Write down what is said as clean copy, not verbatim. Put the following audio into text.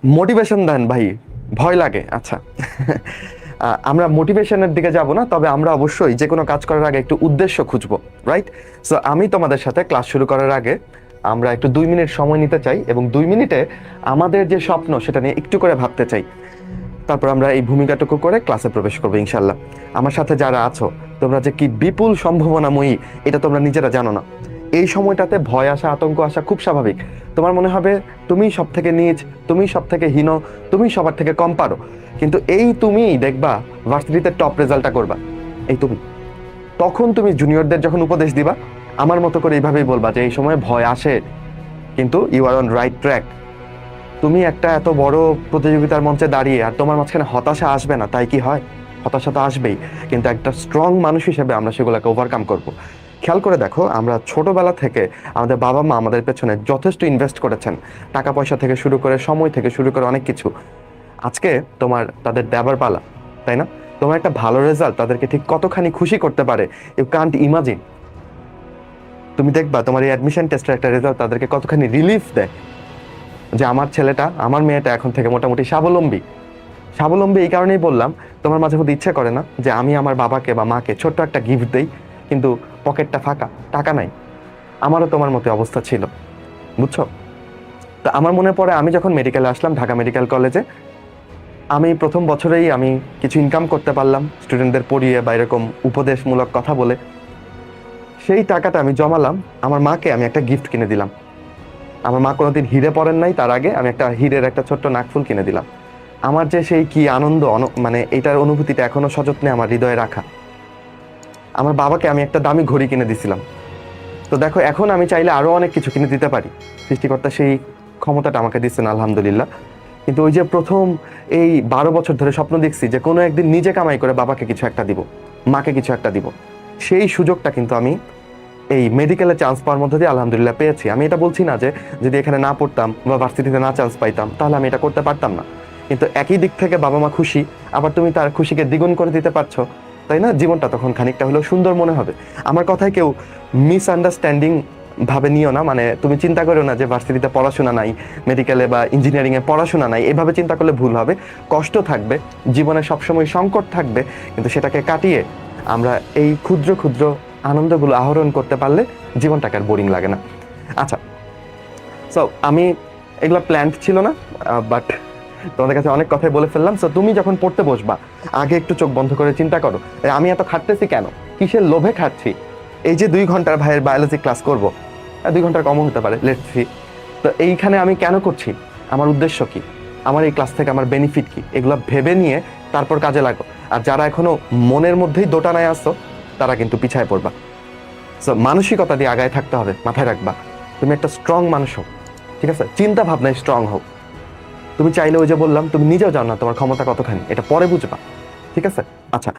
Motivation দেন ভাই, ভয় লাগে। আচ্ছা আমরা মোটিভেশনের দিকে যাব না, তবে আমরা অবশ্যই যে কোনো কাজ করার আগে একটু উদ্দেশ্য খুঁজবো, রাইট? সো আমি তোমাদের সাথে ক্লাস শুরু করার আগে আমরা একটু 2 মিনিট সময় নিতে চাই এবং 2 মিনিটে আমাদের যে স্বপ্ন সেটা নিয়ে একটু করে ভাবতে চাই। তারপর আমরা এই ভূমিকাটুকু করে ক্লাসে প্রবেশ করবো ইনশাল্লাহ। আমার সাথে যারা আছো তোমরা যে কি বিপুল সম্ভাবনাময়ী এটা তোমরা নিজেরা জানো না। এই সময়টাতে ভয় আসা, আতঙ্ক আসা খুব স্বাভাবিক। তোমার মনে হবে তুমি সব থেকে নীচ, তুমি সব থেকে হীন, তুমি সবার থেকে কম পারো। কিন্তু এই তুমিই দেখবা ভার্সিটিতে টপ রেজাল্টটা করবা, এই তুমি। তখন তুমি জুনিয়রদের যখন উপদেশ দিবা, আমার মতো করে এইভাবেই বলবা যে এই সময় ভয় আসে, কিন্তু you are on right track. তুমি একটা এত বড় প্রতিযোগিতার মঞ্চে দাঁড়িয়ে আর তোমার মাঝখানে হতাশা আসবে না, তাই কি হয়? হতাশা তো আসবেই, কিন্তু একটা স্ট্রং মানুষ হিসেবে আমরা সেগুলোকে ওভারকাম করব। খেয়াল করে দেখো, আমরা ছোটবেলা থেকে আমাদের বাবা মা আমাদের পেছনে যথেষ্ট ইনভেস্ট করেছেন, টাকা পয়সা থেকে শুরু করে, সময় থেকে শুরু করে অনেক কিছু। আজকে তোমার তাদের দেবার পালা, তাই না? তোমার একটা ভালো রেজাল্ট তাদেরকে ঠিক কতখানি খুশি করতে পারে, ইউ কান্ট ইমাজিন। তুমি দেখবা তোমার এই অ্যাডমিশন টেস্টের একটা রেজাল্ট তাদেরকে কতখানি রিলিফ দেয়, যে আমার ছেলেটা, আমার মেয়েটা এখন থেকে মোটামুটি স্বাবলম্বী। স্বাবলম্বী এই কারণেই বললাম, তোমার মাঝে মধ্যে ইচ্ছে করে না যে আমি আমার বাবাকে বা মাকে ছোট্ট একটা গিফট দেই, কিন্তু পকেটটা ফাঁকা, টাকা নাই? আমারও তোমার মতো অবস্থা ছিল, বুঝছো? তো আমার মনে পড়ে আমি যখন মেডিকেলে আসলাম, ঢাকা মেডিকেল কলেজে, আমি প্রথম বছরেই আমি কিছু ইনকাম করতে পারলাম স্টুডেন্টদের পড়িয়ে বা এরকম উপদেশমূলক কথা বলে। সেই টাকাটা আমি জমালাম, আমার মাকে আমি একটা গিফট কিনে দিলাম। আমার মা কোনোদিন হিরে পরেন নাই, তার আগে আমি একটা হীরের একটা ছোট্ট নাকফুল কিনে দিলাম। আমার যে সেই কি আনন্দ, মানে এটার অনুভূতিটা এখনো সযত্নে আমার হৃদয়ে রাখা। আমার বাবাকে আমি একটা দামি ঘড়ি কিনে দিছিলাম। তো দেখো, এখন আমি চাইলে আরো অনেক কিছু কিনে দিতে পারি, সৃষ্টিকর্তা সেই ক্ষমতাটা আমাকে দিচ্ছেন, আলহামদুলিল্লাহ। কিন্তু ওই যে প্রথম এই 12 বছর ধরে স্বপ্ন দেখছি যে কোনো একদিন নিজে কামাই করে বাবাকে কিছু একটা দিব, মাকে কিছু একটা দিব, সেই সুযোগটা কিন্তু আমি এই মেডিকেলে চান্স পাওয়ার মধ্যে দিয়ে আলহামদুলিল্লাহ পেয়েছি। আমি এটা বলছি না যে যদি এখানে না পড়তাম বা ভার্সিটিতে না চান্স পাইতাম তাহলে আমি এটা করতে পারতাম না। কিন্তু একই দিক থেকে বাবা মা খুশি, আবার তুমি তার খুশিকে দ্বিগুণ করে দিতে পারছো, তাই না? জীবনটা তখন খানিকটা হলেও সুন্দর মনে হবে। আমার কথায় কেউ মিসআন্ডারস্ট্যান্ডিং ভাবে নিও না, মানে তুমি চিন্তা করো না যে ভার্সিটিতে পড়াশোনা নাই, মেডিকেলে বা ইঞ্জিনিয়ারিং এ পড়াশোনা নাই, এভাবে চিন্তা করলে ভুল হবে। কষ্ট থাকবে, জীবনে সবসময় সংকট থাকবে, কিন্তু সেটাকে কাটিয়ে আমরা এই ক্ষুদ্র ক্ষুদ্র আনন্দগুলো আহরণ করতে পারলে জীবনটাকে আর বোরিং লাগে না। আচ্ছা, সো আমি, এগুলো প্ল্যান্ট ছিল না, বাট তোমাদের কাছে অনেক কথাই বলে ফেললাম। সো তুমি যখন পড়তে বসবা, আগে একটু চোখ বন্ধ করে চিন্তা করো, আমি এত খাটতেছি কেন, কিসের লোভে খাচ্ছি? এই যে 2 ঘন্টার ভাইয়ের বায়োলজি ক্লাস করবো, 2 ঘন্টার কমও হতে পারে, লেটস সি। তো এইখানে আমি কেন করছি, আমার উদ্দেশ্য কি, আমার এই ক্লাস থেকে আমার বেনিফিট কি, এগুলো ভেবে নিয়ে তারপর কাজে লাগো। আর যারা এখনো মনের মধ্যেই দোটানায় আসছো, তারা কিন্তু পিছায় পড়বা। সো মানসিকতা দিয়ে আগায় থাকতে হবে, মাথায় রাখবা তুমি একটা স্ট্রং মানুষ হও, ঠিক আছে? চিন্তা ভাবনায় স্ট্রং হোক। তুমি চাইলে, ওই যে বললাম, তুমি নিজেও জানো না তোমার ক্ষমতা কতখানি, এটা পরে বুঝবা, ঠিক আছে? আচ্ছা।